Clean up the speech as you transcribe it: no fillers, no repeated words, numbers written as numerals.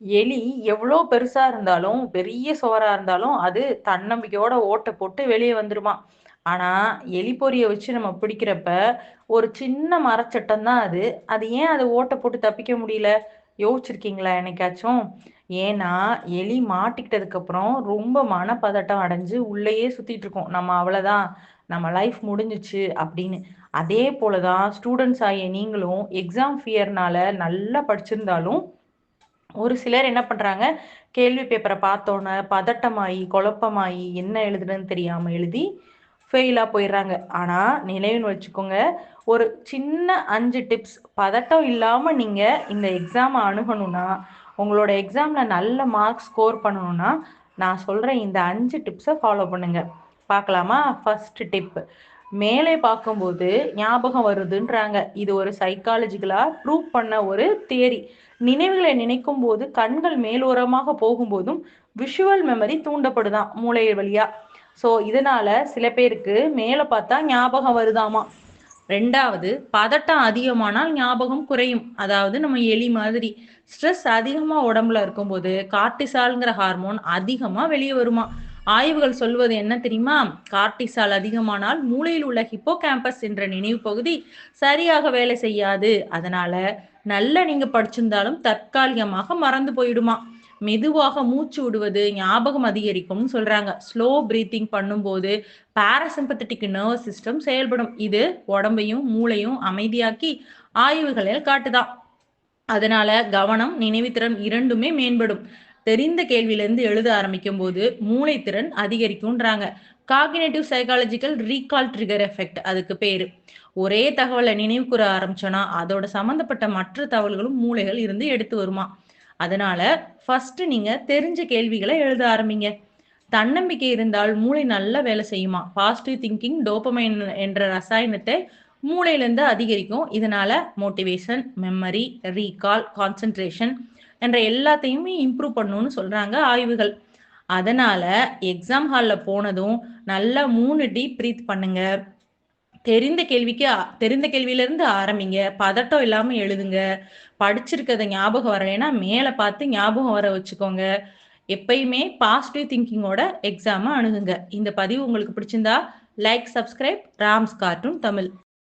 எலி எவ்வளோ பெருசா இருந்தாலும், பெரிய சுவரா இருந்தாலும், அது தன்னம்பிக்கையோட ஓட்ட போட்டு வெளிய வந்துருமாம். ஆனா, எலி பொறிய வச்சு நம்ம பிடிக்கிறப்ப, ஒரு சின்ன மரச்சட்டம் தான் அது. அது ஏன் அது ஓட்ட போட்டு தப்பிக்க முடியல? யோசிச்சிருக்கீங்களா என்னைக்காச்சும்? ஏன்னா, எலி மாட்டிக்கிட்டதுக்கு அப்புறம் ரொம்ப மனப்பதட்டம் அடைஞ்சு உள்ளேயே சுத்திட்டு இருக்கும். நம்ம அவ்வளதான், நம்ம லைஃப் முடிஞ்சுச்சு அப்படின்னு. அதே போல தான் ஸ்டூடண்ட்ஸ் ஆகிய நீங்களும் எக்ஸாம் ஃபியர்னால நல்லா படிச்சிருந்தாலும் ஒரு சிலர் என்ன பண்றாங்க, கேள்வி பேப்பர பார்த்தோனே பதட்டமாயி, குழப்பமாயி, என்ன எழுதுறதுன்னு தெரியாம எழுதி ஃபெயிலா போயிர்றாங்க. ஆனா, நினைவில் வச்சுக்கோங்க, ஒரு சின்ன 5 டிப்ஸ் பதட்டம் இல்லாம நீங்க இந்த எக்ஸாம அணுகணும்னா, உங்களோட எக்ஸாம்ல நல்ல மார்க் ஸ்கோர் பண்ணணும்னா, நான் சொல்ற இந்த 5 டிப்ஸ ஃபாலோ பண்ணுங்க. பார்க்கலாமா? First tip. மேலே பார்க்கும்போது ஞாபகம் வருதுன்றாங்க. இது ஒரு சைக்காலஜிக்கலா ப்ரூவ் பண்ண ஒரு தியரி. நினைவுகளை நினைக்கும் போது கண்கள் மேலோரமாக போகும்போதும் விஷுவல் மெமரி தூண்டப்படுதாம் மூளை வழியா. ஸோ இதனால சில பேருக்கு மேல பார்த்தா ஞாபகம் வருதாமா. 2வது, பதட்டம் அதிகமானால் ஞாபகம் குறையும். அதாவது நம்ம எலி மாதிரி. ஸ்ட்ரெஸ் அதிகமா உடம்புல இருக்கும்போது கார்ட்டிசால்ங்கிற ஹார்மோன் அதிகமா வெளியே வருமா. ஆய்வுகள் சொல்வது என்ன தெரியுமா? கார்ட்டிசால் அதிகமானால் மூளையில் உள்ள ஹிப்போகேம்பஸ் என்ற நினைவு பகுதி சரியாக வேலை செய்யாது. அதனால நல்ல நீங்க படிச்சிருந்தாலும் தற்காலிகமாக மறந்து போயிடுமா. மெதுவாக மூச்சு விடுவது ஞாபகம் அதிகரிக்கும்னு சொல்றாங்க. ஸ்லோ பிரீத்திங் பண்ணும்போது பாராசிம்பத்தட்டிக் நர்வஸ் சிஸ்டம் செயல்படும். இது உடம்பையும் மூளையும் அமைதியாக்கி ஆய்வுகளில் காட்டுதாம். அதனால கவனம், நினைவுத்திறன் இரண்டுமே மேம்படும். தெரிந்த கேள்வியிலிருந்து எழுத ஆரம்பிக்கும் போது மூளைத்திறன் அதிகரிக்கும்ன்றாங்க. காகினேட்டிவ் சைக்காலஜிக்கல் ரீகால் ட்ரிகர் எஃபெக்ட் அதுக்கு பேரு. ஒரே தகவலை நினைவு கூற ஆரம்பிச்சோன்னா அதோட சம்பந்தப்பட்ட மற்ற தகவல்களும் மூளைகள் இருந்து எடுத்து வருமா. அதனால ஃபர்ஸ்ட் நீங்க தெரிஞ்ச கேள்விகளை எழுத ஆரம்பிங்க. தன்னம்பிக்கை இருந்தால் மூளை நல்லா வேலை செய்யுமா. பாசிட்டிவ் திங்கிங் டோபமைன் என்ற ரசாயனத்தை மூளையிலிருந்து அதிகரிக்கும். இதனால மோட்டிவேஷன், மெமரி, ரீகால், கான்சென்ட்ரேஷன் என்ற எல்லாத்தையுமே இம்ப்ரூவ் பண்ணும்னு சொல்றாங்க ஆய்வுகள். அதனால எக்ஸாம் ஹால்ல போனதும் நல்லா 3 டீப் பிரீத் பண்ணுங்க. தெரிந்த கேள்வியிலிருந்து ஆரம்பிங்க. பதட்டம் இல்லாம எழுதுங்க. படிச்சிருக்கத ஞாபகம் வரலைன்னா மேல பார்த்து ஞாபகம் வர வச்சுக்கோங்க. எப்பயுமே பாசிட்டிவ் திங்கிங்கோட எக்ஸாம அணுகுங்க. இந்த பதிவு உங்களுக்கு பிடிச்சிருந்தா like, subscribe rams cartoon Tamil.